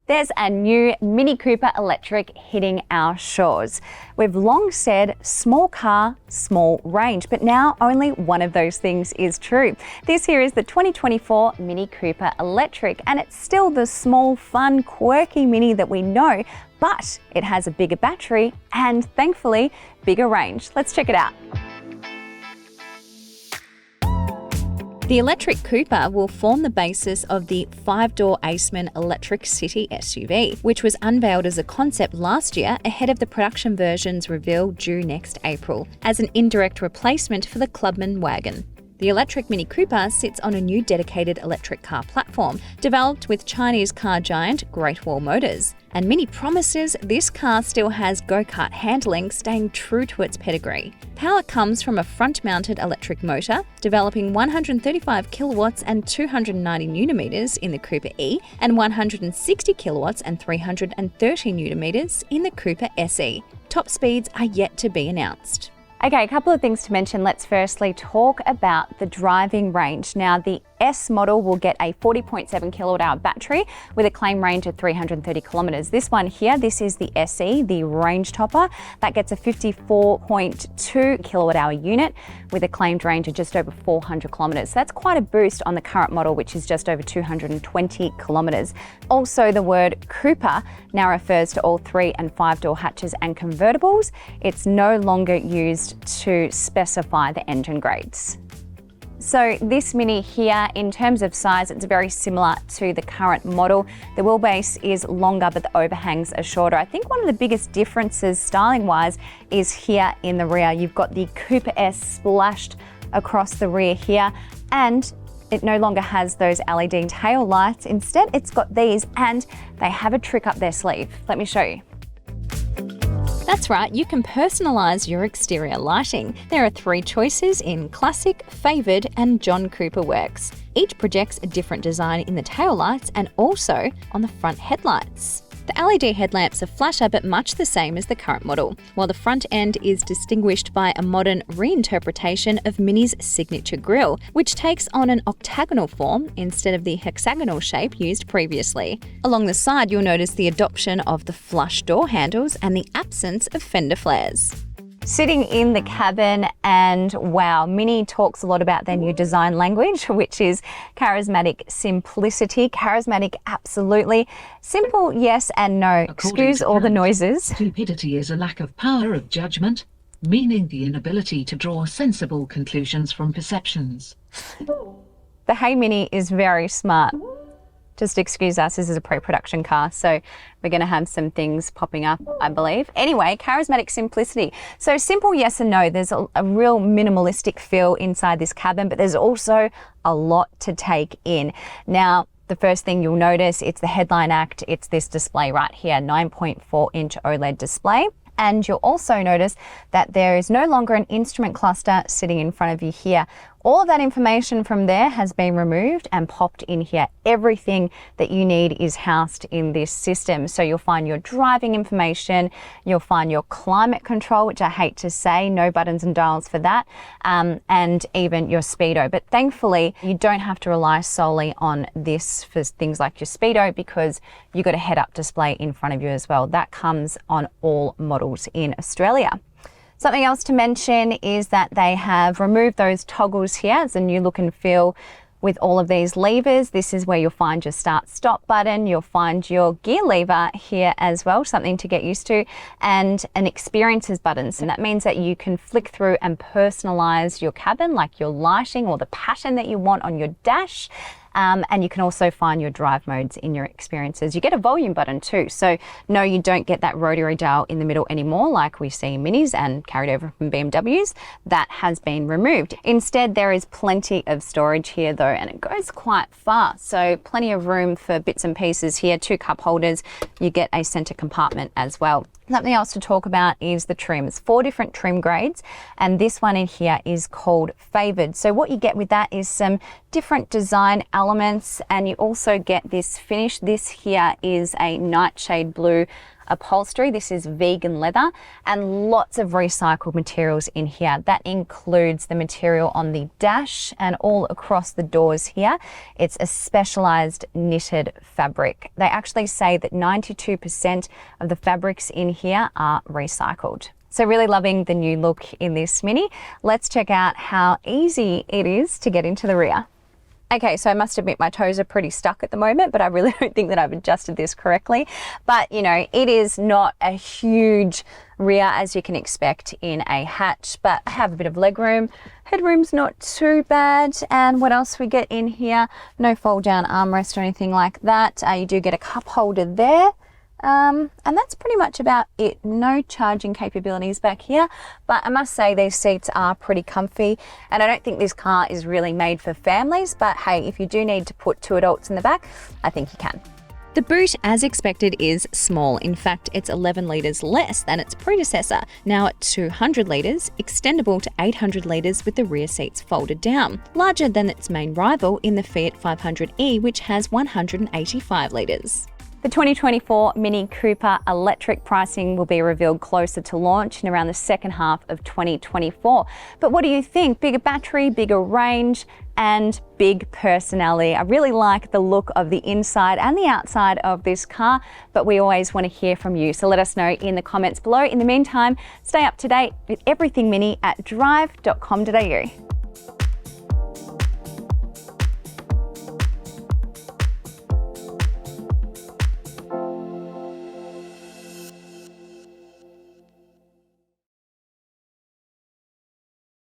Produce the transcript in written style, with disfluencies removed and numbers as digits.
There's a new Mini Cooper electric hitting our shores. We've long said small car, small range, but now only one of those things is true. This here is the 2024 Mini Cooper electric, and it's still the small, fun, quirky Mini that we know, but it has a bigger battery and, thankfully, bigger range. Let's check it out. The electric Cooper will form the basis of the 5-door Aceman electric city SUV, which was unveiled as a concept last year ahead of the production version's reveal due next April, as an indirect replacement for the Clubman wagon. The electric Mini Cooper sits on a new dedicated electric car platform, developed with Chinese car giant Great Wall Motors. And Mini promises this car still has go-kart handling, staying true to its pedigree. Power comes from a front-mounted electric motor, developing 135 kilowatts and 290 newton-meters in the Cooper E, and 160 kilowatts and 330 newton-meters in the Cooper SE. Top speeds are yet to be announced. Okay, a couple of things to mention. Let's firstly talk about the driving range. Now, the S model will get a 40.7 kilowatt hour battery with a claim range of 330 kilometers. This one here, this is the SE, the range topper, that gets a 54.2 kilowatt hour unit with a claimed range of just over 400 kilometers. So that's quite a boost on the current model, which is just over 220 kilometers. Also, the word Cooper now refers to all 3- and 5-door hatches and convertibles. It's no longer used to specify the engine grades. So this Mini here, in terms of size, it's very similar to the current model. The wheelbase is longer, but the overhangs are shorter. I think one of the biggest differences styling-wise is here in the rear. You've got the Cooper S splashed across the rear here, and it no longer has those LED tail lights. Instead, it's got these, and they have a trick up their sleeve. Let me show you. That's right, you can personalise your exterior lighting. There are 3 choices in Classic, Favoured and John Cooper Works. Each projects a different design in the taillights and also on the front headlights. The LED headlamps are flasher but much the same as the current model, while the front end is distinguished by a modern reinterpretation of Mini's signature grille, which takes on an octagonal form instead of the hexagonal shape used previously. Along the side, you'll notice the adoption of the flush door handles and the absence of fender flares. Sitting in the cabin, and wow, Mini talks a lot about their new design language, which is charismatic simplicity. Charismatic, absolutely. Simple, yes and no. Excuse all the noises. Stupidity is a lack of power of judgment, meaning the inability to draw sensible conclusions from perceptions. The Hey Mini is very smart. Just excuse us, this is a pre-production car, so we're going to have some things popping up, I believe. Anyway, charismatic simplicity. So simple yes and no. There's a real minimalistic feel inside this cabin, but there's also a lot to take in. Now, the first thing you'll notice, it's the headline act. It's this display right here, 9.4-inch OLED display. And you'll also notice that there is no longer an instrument cluster sitting in front of you here. All of that information from there has been removed and popped in here. Everything that you need is housed in this system. So you'll find your driving information, you'll find your climate control, which I hate to say, no buttons and dials for that, and even your speedo. But thankfully, you don't have to rely solely on this for things like your speedo, because you've got a head-up display in front of you as well. That comes on all models in Australia. Something else to mention is that they have removed those toggles here. It's a new look and feel with all of these levers. This is where you'll find your start-stop button. You'll find your gear lever here as well, something to get used to, and an experiences button. So that means that you can flick through and personalize your cabin, like your lighting or the pattern that you want on your dash. And you can also find your drive modes in your experiences. You get a volume button too. So no, you don't get that rotary dial in the middle anymore like we see in Minis and carried over from BMWs. That has been removed. Instead, there is plenty of storage here though, and it goes quite far. So plenty of room for bits and pieces here, 2 cup holders. You get a center compartment as well. Something else to talk about is the trims. 4 different trim grades, and this one in here is called Favoured. So what you get with that is some different design elements, and you also get this finish. This here is a nightshade blue upholstery. This is vegan leather and lots of recycled materials in here. That includes the material on the dash and all across the doors here. It's a specialized knitted fabric. They actually say that 92% of the fabrics in here are recycled. So really loving the new look in this Mini. Let's check out how easy it is to get into the rear. Okay, so I must admit my toes are pretty stuck at the moment, but I really don't think that I've adjusted this correctly. But you know, it is not a huge rear as you can expect in a hatch, but I have a bit of leg room. Headroom's not too bad. And what else we get in here? No fold down armrest or anything like that. You do get a cup holder there. And that's pretty much about it. No charging capabilities back here, but I must say these seats are pretty comfy, and I don't think this car is really made for families, but hey, if you do need to put 2 adults in the back, I think you can. The boot, as expected, is small. In fact, it's 11 litres less than its predecessor, now at 200 litres, extendable to 800 litres with the rear seats folded down. Larger than its main rival in the Fiat 500e, which has 185 litres. The 2024 Mini Cooper electric pricing will be revealed closer to launch in around the second half of 2024. But what do you think? Bigger battery, bigger range, and big personality. I really like the look of the inside and the outside of this car, but we always want to hear from you. So let us know in the comments below. In the meantime, stay up to date with everything Mini at Drive.com.au.